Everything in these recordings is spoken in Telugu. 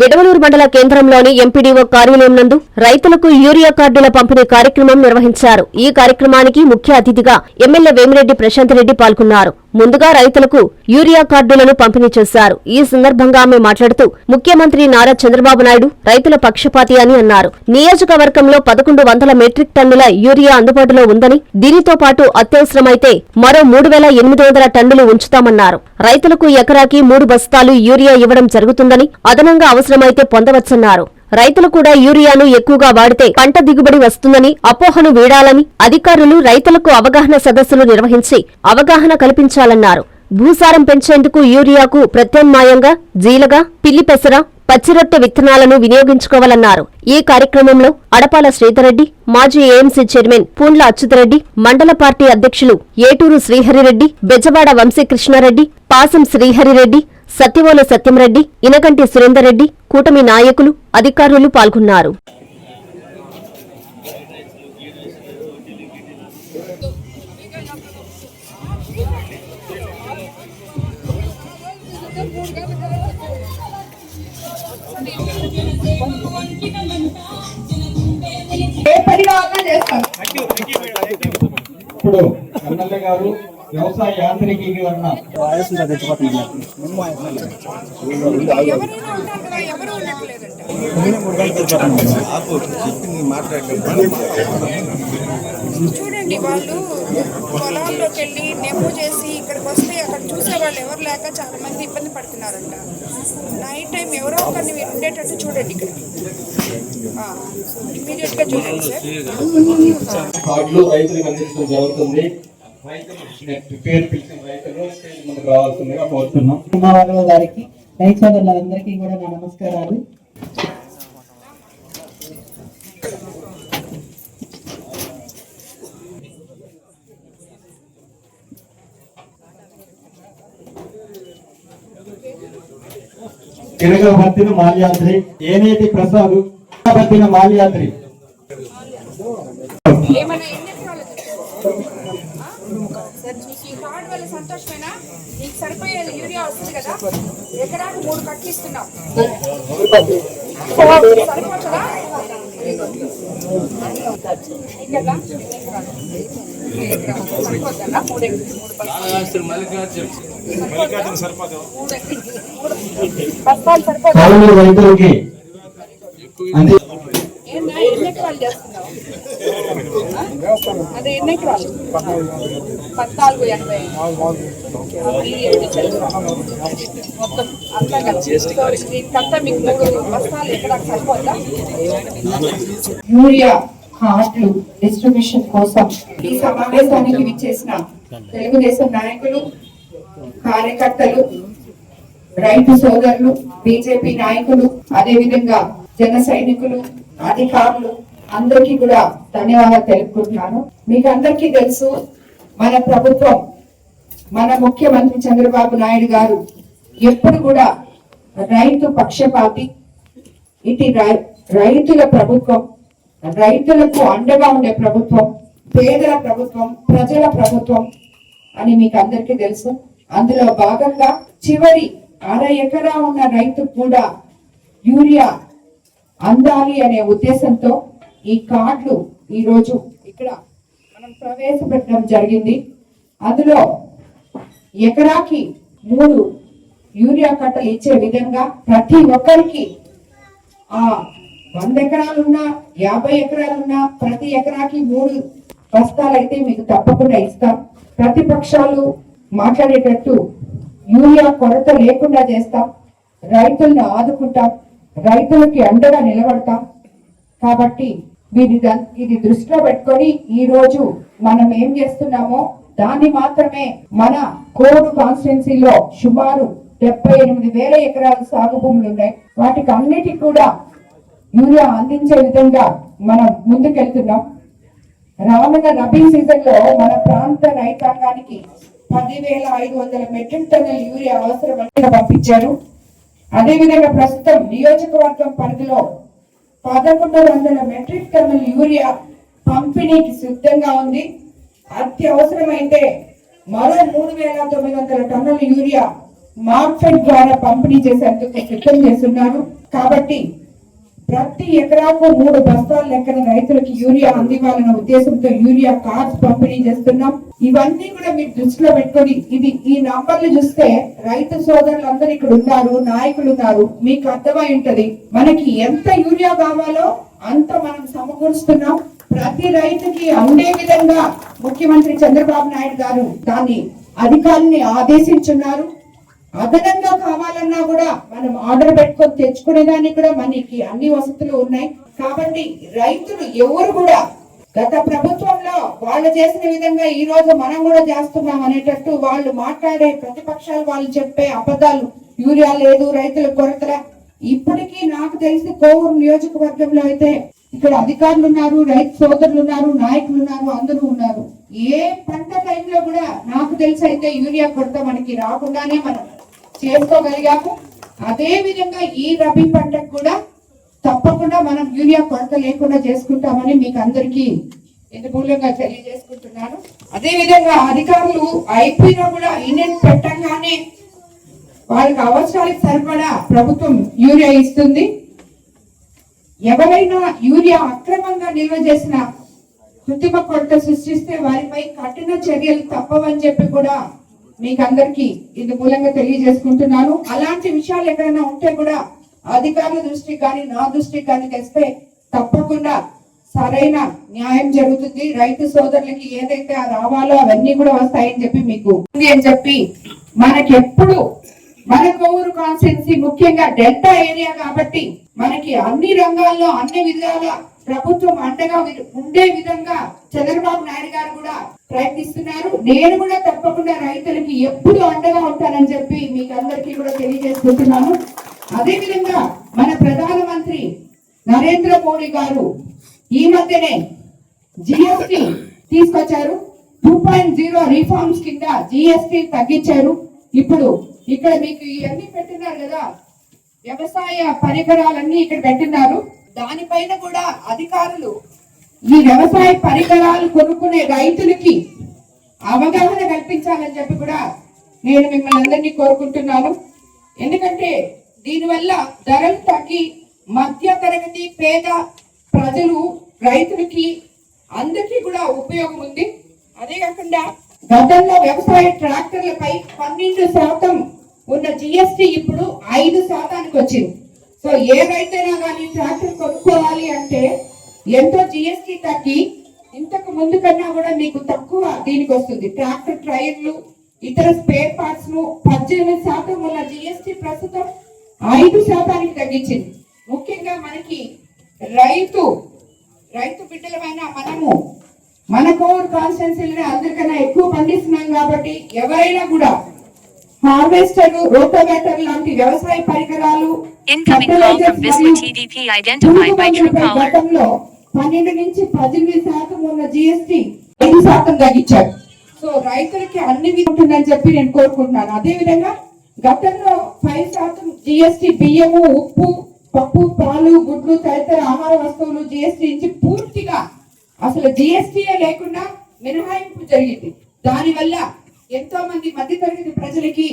విడవలూరు మండల కేంద్రంలోని ఎంపీడీఓ కార్యాలయం నందు రైతులకు యూరియా కార్డుల పంపిణీ కార్యక్రమం నిర్వహించారు. ఈ కార్యక్రమానికి ముఖ్య అతిథిగా ఎమ్మెల్యే వేమిరెడ్డి ప్రశాంత్ రెడ్డి పాల్గొన్నారు. ముందుగా రైతులకు యూరియా కార్డులను పంపిణీ చేశారు. ఈ సందర్భంగా ఆమె మాట్లాడుతూ ముఖ్యమంత్రి నారా చంద్రబాబు నాయుడు రైతుల పక్షపాతి అని అన్నారు. నియోజకవర్గంలో 1100 మెట్రిక్ టన్నుల యూరియా అందుబాటులో ఉందని, దీనితో పాటు అత్యవసరమైతే మరో 3800 టన్నులు ఉంచుతామన్నారు. రైతులకు ఎకరాకి 3 బస్తాలు యూరియా ఇవ్వడం జరుగుతుందని, అదనంగా అవసరమైతే పొందవచ్చన్నారు. రైతులు కూడా యూరియాను ఎక్కువగా వాడితే పంట దిగుబడి వస్తుందని అపోహను వీడాలని అధికారులు రైతులకు అవగాహన సదస్సులు నిర్వహించి అవగాహన కల్పించాలన్నారు. భూసారం పెంచేందుకు యూరియాకు ప్రత్యామ్నాయంగా జీలగా, పిల్లి పెసర, పచ్చిరొట్టె విత్తనాలను వినియోగించుకోవాలన్నారు. ఈ కార్యక్రమంలో అడపాల శ్రీధర్రెడ్డి, మాజీ ఏఎంసీ చైర్మన్ పూండ్ల అచ్యుతరెడ్డి, మండల పార్టీ అధ్యక్షులు ఏటూరు శ్రీహరిరెడ్డి, బెజవాడ వంశీకృష్ణారెడ్డి, పాసం శ్రీహరిరెడ్డి, సత్యవోలు సత్యంరెడ్డి, ఇనకంటి సురేందర్రెడ్డి, కూటమి నాయకులు, అధికారులు పాల్గొన్నారు. ఇప్పుడు ఎమ్మెల్యే గారు వ్యవసాయ యాంత్రికీకరణ చూడండి, వాళ్ళు పొలాల్లోకి వెళ్ళి డెమో చేసి ఇక్కడికి వస్తే అక్కడ చూసే వాళ్ళు ఎవరు లేక చాలా మంది ఇబ్బంది పడుతున్నారంట. నైట్ టైం ఎవరో ఒకరిని మీరు ఉండేటట్టు చూడండి. ఇక్కడ ఇమీడియట్ గా చూడండి సార్. కార్డులు రైతులకు అందించడం జరుగుతుంది. పేరు పిలిచిన రైతులు ముందుకు రావాల్సిందిగా కోరుతున్నాం. గారికి రైతు సోదరులందరికీ కూడా నా నమస్కారాలు. తిరగబత్తిన మాల్యాద్రి, ఏనేటి ప్రసాద్ బత్తిన మాల్యాద్రి. సంతోషమేనా? నీకు సరిపోయే యూరియా వస్తుంది కదా, ఎకరాకు 3 కట్లు ఇస్తున్నాం. సరిపోతుందా? రైతులకి ఎన్ని ఎకరాలు చేస్తున్నావు? అదే ఎన్ని ఎకరాలు? 1480 మొత్తం అంతా ఇంకంతా మీకు 3 బస్తాలు ఎకరాకు సరిపోద్దా? యూరియా కార్డులు డిస్ట్రిబ్యూషన్ కోసం ఈ సమావేశానికి విచ్చేసిన తెలుగుదేశం నాయకులు, కార్యకర్తలు, రైతు సోదరులు, బీజేపీ నాయకులు, అదే విధంగా జన సైనికులు, అధికారులు అందరికీ కూడా ధన్యవాదాలు తెలుపుకుంటున్నాను. మీకు అందరికీ తెలుసు, మన ప్రభుత్వం, మన ముఖ్యమంత్రి చంద్రబాబు నాయుడు గారు ఎప్పుడు కూడా రైతు పక్షపాతి, ఇటు రైతుల ప్రభుత్వం, రైతులకు అండగా ఉండే ప్రభుత్వం, పేదల ప్రభుత్వం, ప్రజల ప్రభుత్వం అని మీకు అందరికీ తెలుసు. అందులో భాగంగా చివరి 1/2 ఎకరా ఉన్న రైతు కూడా యూరియా అందాలి అనే ఉద్దేశంతో ఈ కార్డులు ఈ రోజు ఇక్కడ మనం ప్రవేశపెట్టడం జరిగింది. అందులో ఎకరాకి 3 యూరియా కట్టలు ఇచ్చే విధంగా ప్రతి ఒక్కరికి 100 ఎకరాలున్నా 50 ఎకరాలున్నా ప్రతి ఎకరాకి 3 బస్తాలైతే మీకు తప్పకుండా ఇస్తాం. ప్రతిపక్షాలు మాట్లాడేటట్టు యూరియా కొరత లేకుండా చేస్తాం, రైతులను ఆదుకుంటాం, రైతులకి అండగా నిలబడతాం. కాబట్టి ఇది దృష్టిలో పెట్టుకొని ఈ రోజు మనం ఏం చేస్తున్నామో దాన్ని మాత్రమే మన కోడు కాన్స్టిట్యున్సీలో సుమారు 78,000 ఎకరాలు సాగు భూములు ఉన్నాయి. వాటికి అన్నిటికి కూడా యూరియా అందించే విధంగా మనం ముందుకెళ్తున్నాం. రానున్న రబీ సీజన్ లో మన ప్రాంత రైతాంగానికి 10,500 మెట్రిక్ టన్నుల యూరియా అవసరమని పంపించారు. అదేవిధంగా ప్రస్తుతం నియోజకవర్గం పరిధిలో 1100 మెట్రిక్ టన్నుల యూరియా పంపిణీకి సిద్ధంగా ఉంది. అత్యవసరమైతే మరో 3,900 టన్నుల యూరియా మార్కెట్ ద్వారా పంపిణీ చేసేందుకు సిద్ధం చేస్తున్నారు. కాబట్టి ప్రతి ఎకరాకు 3 బస్తాల లెక్కన రైతులకు యూరియా అందివ్వాలన్న ఉద్దేశంతో యూరియా కార్డ్స్ పంపిణీ చేస్తున్నాం. ఇవన్నీ కూడా మీరు దృష్టిలో పెట్టుకొని ఈ నంబర్లు చూస్తే రైతు సోదరులందరూ ఇక్కడ ఉన్నారు, నాయకులు ఉన్నారు, మీకు అర్థమై ఉంటది మనకి ఎంత యూరియా కావాలో అంత మనం సమకూరుస్తున్నాం. ప్రతి రైతుకి అందే విధంగా ముఖ్యమంత్రి చంద్రబాబు నాయుడు గారు దాన్ని అధికారుల్ని ఆదేశించున్నారు. అదనంగా కావాలన్నా కూడా మనం ఆర్డర్ పెట్టుకొని తెచ్చుకునేదానికి కూడా మనకి అన్ని వసతులు ఉన్నాయి. కాబట్టి రైతులు ఎవరు కూడా గత ప్రభుత్వంలో వాళ్ళు చేసిన విధంగా ఈ రోజు మనం కూడా చేస్తున్నాం అనేటట్టు వాళ్ళు మాట్లాడే ప్రతిపక్షాలు వాళ్ళు చెప్పే అబద్ధాలు, యూరియా లేదు, రైతుల కొరతల, ఇప్పటికీ నాకు తెలిసి కోవూరు నియోజకవర్గంలో అయితే ఇక్కడ అధికారులు ఉన్నారు, రైతు సోదరులు ఉన్నారు, నాయకులు ఉన్నారు, అందరూ ఉన్నారు. ఏ పంట టైంలో కూడా నాకు తెలిసి అయితే యూరియా కొరత మనకి రాకుండానే మనం చేసుకోగలిగాము. అదే విధంగా ఈ రబీ పంటకు కూడా తప్పకుండా మనం యూరియా కొరత లేకుండా చేసుకుంటామని మీకు అందరికీ మూలంగా తెలియజేసుకుంటున్నాను. అదే విధంగా అధికారులు అయిపోయినా కూడా యూనియన్ పెట్టంగానే వాళ్ళకి అవసరాలకు సరిపడా ప్రభుత్వం యూరియా ఇస్తుంది. ఎవరైనా యూరియా అక్రమంగా నిల్వ చేసిన కృత్రిమ కొరత సృష్టిస్తే వారిపై కఠిన చర్యలు తప్పవని చెప్పి కూడా మీకు అందరికి ఇది మూలంగా తెలియజేసుకుంటున్నాను. అలాంటి విషయాలు ఎక్కడైనా ఉంటే కూడా అధికారుల దృష్టికి కానీ నా దృష్టికి కానీ తెస్తే తప్పకుండా సరైన న్యాయం జరుగుతుంది. రైతు సోదరులకి ఏదైతే రావాలో అవన్నీ కూడా వస్తాయని చెప్పి మీకు అని చెప్పి మనకి ఎప్పుడు మన కోవూరు కాన్స్టిట్యున్సీ ముఖ్యంగా డెల్టా ఏరియా కాబట్టి మనకి అన్ని రంగాల్లో అన్ని విధాల ప్రభుత్వం అండగా ఉండే విధంగా చంద్రబాబు నాయుడు గారు కూడా ప్రయత్నిస్తున్నారు. నేను కూడా తప్పకుండా రైతులకి ఎప్పుడు అండగా ఉంటానని చెప్పి మీకు అందరికీ కూడా తెలియజేసుకుంటున్నాను. అదే విధంగా మన ప్రధానమంత్రి నరేంద్ర మోడీ గారు ఈ మధ్యనే జిఎస్టి తీసుకొచ్చారు. 2.0 రిఫార్మ్స్ కింద జిఎస్టి తగ్గించారు. ఇప్పుడు ఇక్కడ మీకు ఇవన్నీ పెట్టినారు కదా, వ్యవసాయ పరికరాలన్నీ ఇక్కడ పెట్టినారు. దానిపైన కూడా అధికారులు ఈ వ్యవసాయ పరికరాలు కొనుక్కునే రైతులకి అవగాహన కల్పించాలని చెప్పి కూడా నేను మిమ్మల్ని అందరినీ కోరుకుంటున్నాను. ఎందుకంటే దీనివల్ల ధరలు తగ్గి మధ్య తరగతి పేద ప్రజలు రైతులకి అందరికీ కూడా ఉపయోగం ఉంది. అదే కాకుండా గతంలో వ్యవసాయ ట్రాక్టర్లపై 12% ఉన్న జిఎస్టి ఇప్పుడు 5% వచ్చింది. సో ఏ రైతైనా కానీ ట్రాక్టర్ కొనుక్కోవాలి అంటే ఎంతో జిఎస్టి తగ్గి ఇంతకు ముందు కన్నా కూడా మీకు తక్కువ దీనికి వస్తుంది. ట్రాక్టర్ టైర్లు ఇతర స్పేర్ పార్ట్స్ ను 18% ఉన్న జిఎస్టి ప్రస్తుతం 5% తగ్గించింది. ముఖ్యంగా మనకి రైతు బిడ్డలమైన మనము మన కోవూరు కాన్స్టిట్యున్సీలోనే అందరికన్నా ఎక్కువ పండిస్తున్నాం కాబట్టి ఎవరైనా కూడా హార్వెస్టర్, రోటోవేటర్ లాంటి వ్యవసాయ పరికరాలు గతంలో 12 నుంచి 18% ఉన్న జిఎస్టి 5% తగ్గించారు. సో రైతులకి అన్ని ఉంటుందని చెప్పి నేను కోరుకుంటున్నాను. అదే విధంగా గతంలో 5% జిఎస్టి బియ్యము, ఉప్పు, పప్పు, పాలు, గుడ్లు తదితర ఆహార వస్తువులు జిఎస్టి నుంచి పూర్తిగా అసలు జిఎస్టీయే లేకుండా మినహాయింపు జరిగింది. దానివల్ల ఎంతో మంది మధ్యతరగతి ప్రజలకి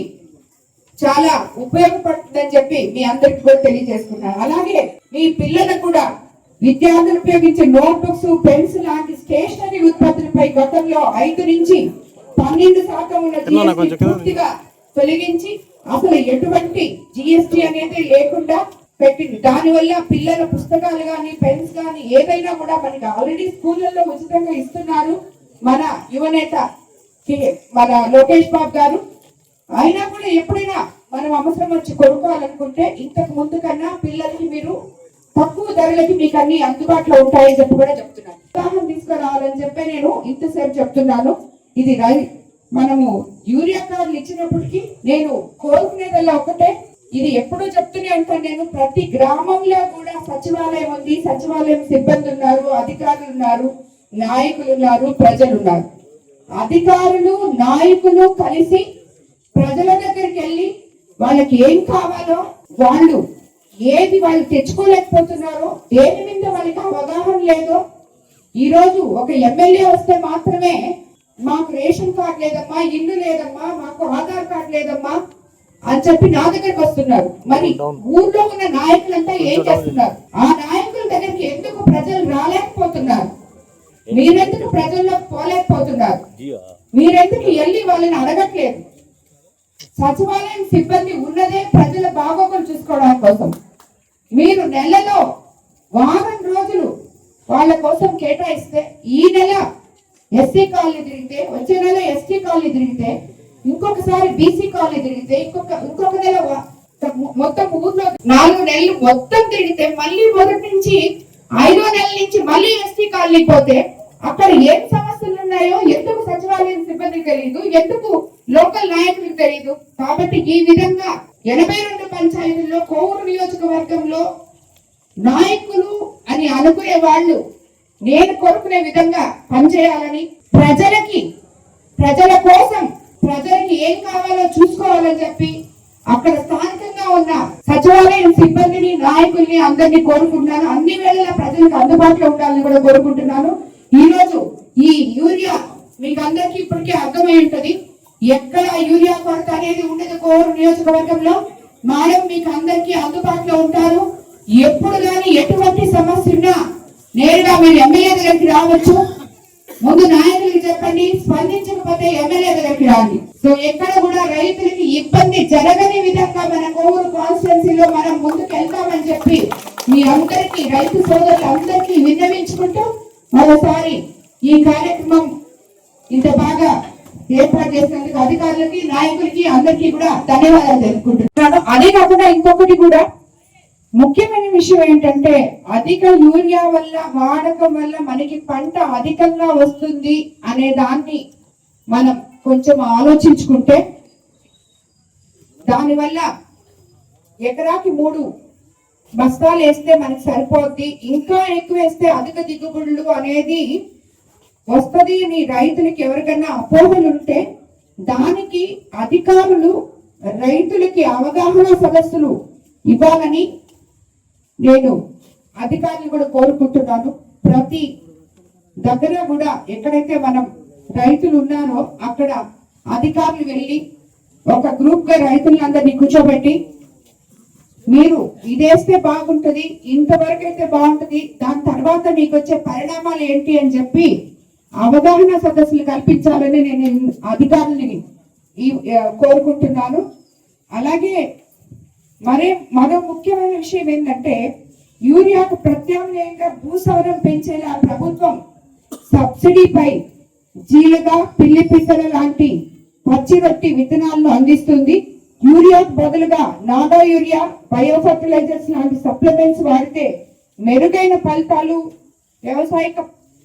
చాలా ఉపయోగపడుతుందని చెప్పి మీ అందరికి కూడా తెలియజేసుకున్నాను. అలాగే మీ పిల్లలకు కూడా విద్యార్థులు ఉపయోగించే నోట్బుక్స్, పెన్స్ లాంటి స్టేషనరీ ఉత్పత్తులపై గతంలో 5 నుంచి 12% ఉన్న జిఎస్టీ పూర్తిగా తొలగించి అసలు ఎటువంటి జిఎస్టీ అనేది లేకుండా పెట్టింది. దానివల్ల పిల్లల పుస్తకాలు కానీ, పెన్స్ కానీ ఏదైనా కూడా మనకి ఆల్రెడీ స్కూళ్ళల్లో ఉచితంగా ఇస్తున్నారు మన యువనేత మన లోకేష్ బాబు గారు. అయినా కూడా ఎప్పుడైనా మనం అవసరం వచ్చి కొనుక్కోవాలనుకుంటే ఇంతకు ముందు కన్నా పిల్లలకి మీరు తక్కువ ధరలకి మీకు అన్ని అందుబాటులో ఉంటాయని చెప్పి కూడా చెప్తున్నాను. ఉదాహరణ తీసుకురావాలని చెప్పి నేను ఇంతసేపు చెప్తున్నాను. ఇది మనము యూరియా కార్డులు ఇచ్చినప్పటికీ నేను కోరుకునేదల్లా ఒకటే, ఇది ఎప్పుడూ చెప్తూనే ఉంటాను నేను, ప్రతి గ్రామంలో కూడా సచివాలయం ఉంది, సచివాలయం సిబ్బంది ఉన్నారు, అధికారులు ఉన్నారు, నాయకులు ఉన్నారు, ప్రజలు ఉన్నారు. అధికారులు, నాయకులు కలిసి ప్రజల దగ్గరికి వెళ్ళి వాళ్ళకి ఏం కావాలో, వాళ్ళు తెచ్చుకోలేకపోతున్నారో, దేని మీద వాళ్ళకి అవగాహన లేదో, ఈ రోజు ఒక ఎమ్మెల్యే వస్తే మాత్రమే మాకు రేషన్ కార్డు లేదమ్మా, ఇల్లు లేదమ్మా, మాకు ఆధార్ కార్డు లేదమ్మా అని చెప్పి నా దగ్గరకు వస్తున్నారు. మరి ఊర్లో ఉన్న నాయకులంతా ఏం చేస్తున్నారు? ఆ నాయకుల దగ్గరికి ఎందుకు ప్రజలు రాలేకపోతున్నారు? మీరెందుకు ప్రజల్లోకి పోలేకపోతున్నారు? మీరెందుకు వెళ్ళి వాళ్ళని అడగట్లేదు? సచివాలయం సిబ్బంది ఉన్నదే ప్రజల బాగోగులు చూసుకోవడం కోసం. మీరు నెలలో వారం రోజులు వాళ్ళ కోసం కేటాయిస్తే, ఈ నెల ఎస్సీ కాలనీ తిరిగితే, వచ్చే నెల ఎస్టీ కాలనీ తిరిగితే, ఇంకొకసారి బీసీ కాలనీ తిరిగితే, ఇంకొక నెల మొత్తం ఊర్లో 4 నెలలు మొత్తం తిరిగితే, మళ్ళీ మొదటి నుంచి 5వ నెల నుంచి మళ్ళీ ఎస్టీ కాలనీ పోతే అక్కడ ఏం సమస్యలు ఉన్నాయో ఎందుకు సచివాలయం సిబ్బందికి తెలియదు, ఎందుకు లోకల్ నాయకులకు తెలియదు. కాబట్టి ఈ విధంగా 82 పంచాయతీల్లో కోవూరు నియోజకవర్గంలో నాయకులు అని అనుకునే వాళ్ళు నేను కోరుకునే విధంగా పనిచేయాలని, ప్రజల కోసం ప్రజలకి ఏం కావాలో చూసుకోవాలని చెప్పి అక్కడ స్థానికంగా ఉన్న సచివాలయం సిబ్బందిని, నాయకుల్ని అందరినీ కోరుకుంటున్నాను. అన్ని వేళలా ప్రజలకు అందుబాటులో ఉండాలని కూడా కోరుకుంటున్నాను. ఈ రోజు ఈ యూరియా మీకు అందరికీ ఇప్పటికే అర్థమై ఉంటది. ఎక్కడ యూరియా కొరత అనేది ఉండదు కోవూరు నియోజకవర్గంలో. మేడం మీకు అందరికీ అందుబాటులో ఉంటారు. ఎప్పుడు కానీ ఎటువంటి సమస్య ఉన్నా నేరుగా మీరు ఎమ్మెల్యే దగ్గరికి రావచ్చు. ముందు నాయకులకి చెప్పండి, స్పందించకపోతే ఎమ్మెల్యే దగ్గరికి రాండి. సో ఎక్కడ కూడా రైతులకి ఇబ్బంది జరగని విధంగా మన కోవూరు కాన్స్టిట్యున్సీలో మనం ముందుకు వెళ్తామని చెప్పి మీ అందరికీ, రైతు సోదరులందరికీ విన్నవించుకుంటూ మరోసారి ఈ కార్యక్రమం ఇంత బాగా ఏర్పాటు చేసినందుకు అధికారులకి, నాయకులకి అందరికీ కూడా ధన్యవాదాలు తెలుపుకుంటున్నాను. అదే కాకుండా ఇంకొకటి కూడా ముఖ్యమైన విషయం ఏంటంటే, అధిక యూరియా వల్ల వాడకం వల్ల మనకి పంట అధికంగా వస్తుంది అనే దాన్ని మనం కొంచెం ఆలోచించుకుంటే, దానివల్ల ఎకరాకి 3 బస్తాలు వేస్తే మనకి సరిపోద్ది, ఇంకా ఎక్కువ వేస్తే అధిక దిగుబడులు అనేది వస్తుంది అని రైతులకి ఎవరికైనా అపోహలు ఉంటే, దానికి అధికారులు రైతులకి అవగాహన సదస్సులు ఇవ్వాలని నేను అధికారులు కూడా కోరుకుంటున్నాను. ప్రతి దగ్గర కూడా ఎక్కడైతే మనం రైతులు ఉన్నారో అక్కడ అధికారులు వెళ్ళి ఒక గ్రూప్ గా రైతులందరినీ కూర్చోబెట్టి, మీరు ఇదేస్తే బాగుంటది, ఇంతవరకు అయితే బాగుంటది, దాని తర్వాత మీకు వచ్చే పరిణామాలు ఏంటి అని చెప్పి అవగాహన సదస్సులు కల్పించాలని నేను అధికారులని కోరుకుంటున్నాను. అలాగే మరో ముఖ్యమైన విషయం ఏంటంటే, యూరియాకు ప్రత్యామ్నాయంగా భూసారం పెంచేలా ప్రభుత్వం సబ్సిడీపై జీలుగా, పిల్లి పిసల లాంటి పచ్చి రొట్టి విత్తనాలను అందిస్తుంది. యూరియాకు బదులుగా నాగా యూరియా, బయో ఫర్టిలైజర్స్ లాంటి సప్లిమెంట్స్ వాడితే మెరుగైన ఫలితాలు వ్యవసాయక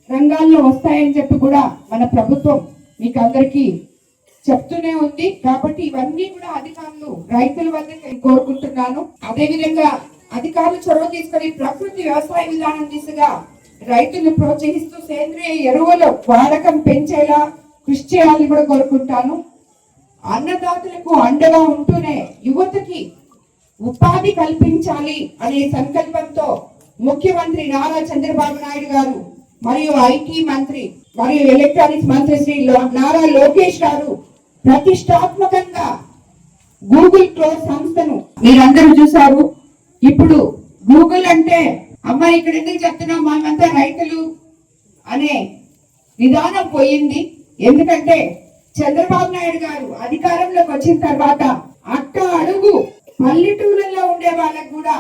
రంగాల్లో వస్తాయని చెప్పి కూడా మన ప్రభుత్వం మీకు అందరికీ చెప్తూనే ఉంది. కాబట్టి ఇవన్నీ కూడా అధికారులు రైతుల వద్ద కోరుకుంటున్నాను. అదేవిధంగా అధికారులు చొరవ తీసుకొని ప్రకృతి వ్యవసాయ విధానం దిశగా రైతులను ప్రోత్సహిస్తూ సేంద్రియ ఎరువుల వాడకం పెంచేలా కృషి చేయాలని కూడా కోరుకుంటాను. అన్నదాతలకు అండగా ఉంటూనే యువతకి ఉపాధి కల్పించాలి అనే సంకల్పంతో ముఖ్యమంత్రి నారా చంద్రబాబు నాయుడు గారు మరియు ఐటీ మంత్రి మరియు ఎలక్ట్రానిక్స్ మంత్రి శ్రీ నారా లోకేష్ గారు ప్రతిష్టాత్మకంగా గూగుల్ క్లోజ్ సంస్థను మీరందరూ చూశారు. ఇప్పుడు గూగుల్ అంటే అమ్మా ఇక్కడ ఎందుకు చెప్తున్నాం, మేమంతా రైతులు అనే విధానం పోయింది. ఎందుకంటే చంద్రబాబు నాయుడు గారు అధికారంలోకి వచ్చిన తర్వాత అడుగు పల్లెటూళ్ళల్లో ఉండే వాళ్ళకు కూడా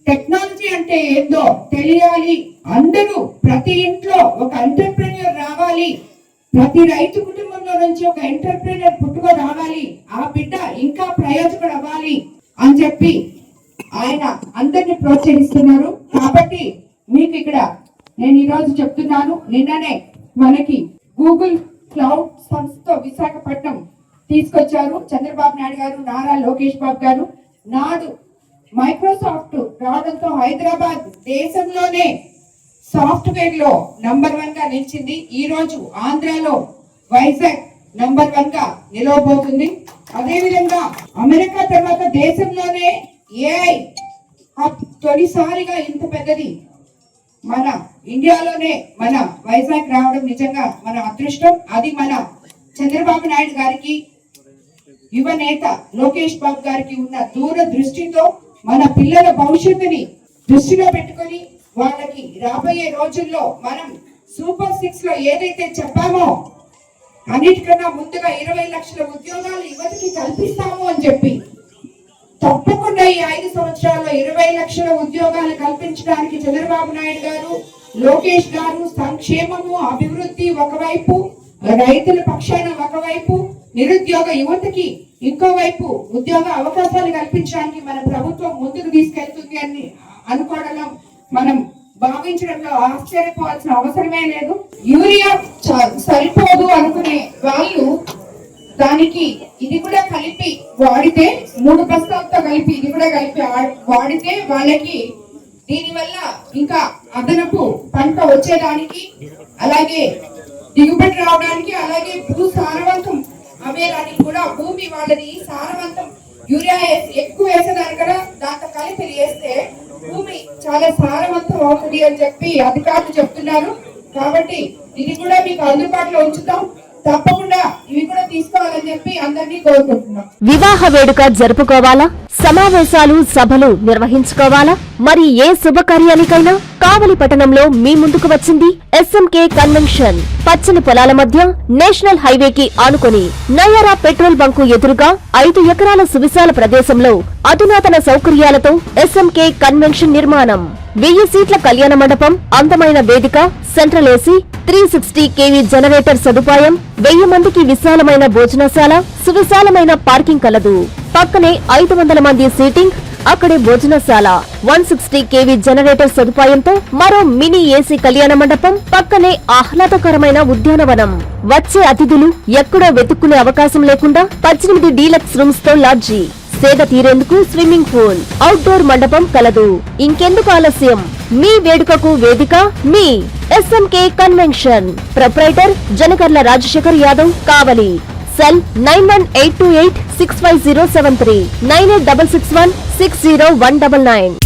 టెక్నాలజీ అంటే ఏందో తెలియాలి, అందరూ ప్రతి ఇంట్లో ఒక ఎంటర్ప్రెన్యూర్ రావాలి, ప్రతి రైతు కుటుంబంలో నుంచి ఒక ఎంటర్ప్రెన్యూర్ పుట్టుక రావాలి, ఆ బిడ్డ ఇంకా ప్రయోజకుడు అవ్వాలి అని చెప్పి ఆయన అందరిని ప్రోత్సహిస్తున్నారు. కాబట్టి మీకు ఇక్కడ నేను ఈరోజు చెప్తున్నాను, నిన్ననే మనకి గూగుల్ క్లౌడ్ సంస్థ విశాఖపట్నం తీసుకొచ్చారు చంద్రబాబు నాయుడు గారు, నారా లోకేష్ బాబు గారు. నాడు మైక్రోసాఫ్ట్ రావడంతో హైదరాబాద్ దేశంలోనే సాఫ్ట్వేర్ లో నంబర్ 1 గా నిలిచింది. ఈ రోజు ఆంధ్రాలో వైజాగ్ నంబర్ 1 గా నిలవబోతుంది. అదేవిధంగా అమెరికా తర్వాత దేశంలోనే ఏఐ హబ్ తొలిసారిగా ఇంత పెద్దది మన ఇండియాలోనే మన వైజాగ్ రావడం నిజంగా మన అదృష్టం. అది మన చంద్రబాబు నాయుడు గారికి యువ నేత లోకేష్ బాబు గారికి ఉన్న దూర దృష్టితో మన పిల్లల భవిష్యత్తుని దృష్టిలో పెట్టుకొని వాళ్ళకి రాబోయే రోజుల్లో మనం సూపర్ 6 లో ఏదైతే చెప్పామో అన్నిటికన్నా ముందుగా 20 లక్షల ఉద్యోగాలు యువతకి కల్పిస్తాము అని చెప్పి తప్పకుండా ఈ 5 సంవత్సరాల్లో 20 లక్షల ఉద్యోగాలు కల్పించడానికి చంద్రబాబు నాయుడు గారు, లోకేష్ గారు సంక్షేమము, అభివృద్ధి ఒకవైపు, రైతుల పక్షాన ఒకవైపు, నిరుద్యోగ యువతకి ఇంకోవైపు ఉద్యోగ అవకాశాలు కల్పించడానికి మన ప్రభుత్వం ముందుకు తీసుకెళ్తుంది అని అనుకోవడంలో మనం భావించడంలో ఆశ్చర్యపోవాల్సిన అవసరమే లేదు. యూరియా సరిపోదు అనుకునే వాళ్ళు దానికి ఇది కూడా కలిపి వాడితే 3 బస్తాలతో కలిపి ఇది కూడా కలిపి వాడితే వాళ్ళకి దీనివల్ల ఇంకా అదనపు పంట వచ్చేదానికి, అలాగే దిగుబడి రావడానికి, అలాగే భూ సారవంతం అవేదానికి కూడా భూమి వాళ్ళది సారవంతం యూరియా ఎక్కువ వేసేదానికన్నా దాంతో కలిపి వేస్తే భూమి చాలా సారవంతం అవుతుంది అని చెప్పి అధికారులు చెప్తున్నారు. కాబట్టి ఇది కూడా మీకు అందుబాటులో ఉంచుతాం. తప్పకుండా ఇవి కూడా తీసుకోవాలని చెప్పి అందరినీ కోరుకుంటున్నాం. వివాహ వేడుక జరుపుకోవాలా, సమావేశాలు సభలు నిర్వహించుకోవాలా, మరి ఏ శుభకార్యానికైనా కావలి పట్టణంలో మీ ముందుకు వచ్చింది SMK కన్వెన్షన్. పచ్చని పొలాల మధ్య నేషనల్ హైవేకి ఆనుకొని నయారా పెట్రోల్ బంకు ఎదురుగా 5 ఎకరాల సువిశాల ప్రదేశంలో అధునాతన సౌకర్యాలతో SMK కన్వెన్షన్ నిర్మాణం. 1000 సీట్ల కళ్యాణ మండపం, అందమైన వేదిక, సెంట్రల్ ఏసీ, 360 kV జనరేటర్ సదుపాయం, 1000 మందికి విశాలమైన భోజనశాల, సువిశాలమైన పార్కింగ్ కలదు. పక్కనే 500 మంది సీటింగ్, అక్కడే భోజనశాల, 160 kV జనరేటర్ సదుపాయంతో మరో మినీ ఏసీ కళ్యాణ మండపం, పక్కనే ఆహ్లాదకరమైన ఉద్యానవనం. వచ్చే అతిథులు ఎక్కడో వెతుక్కునే అవకాశం లేకుండా 18 డీలక్స్ రూమ్స్ తో లాడ్జీ, సేద తీరేందుకు స్విమ్మింగ్ పూల్, అవుట్డోర్ మండపం కలదు. ఇంకెందుకు ఆలస్యం? మీ వేడుకకు వేదిక మీ SMK convention. Proprietor Janakarla Rajasekhar Yadav, Kavali. Cell 9182865073, 9866160199.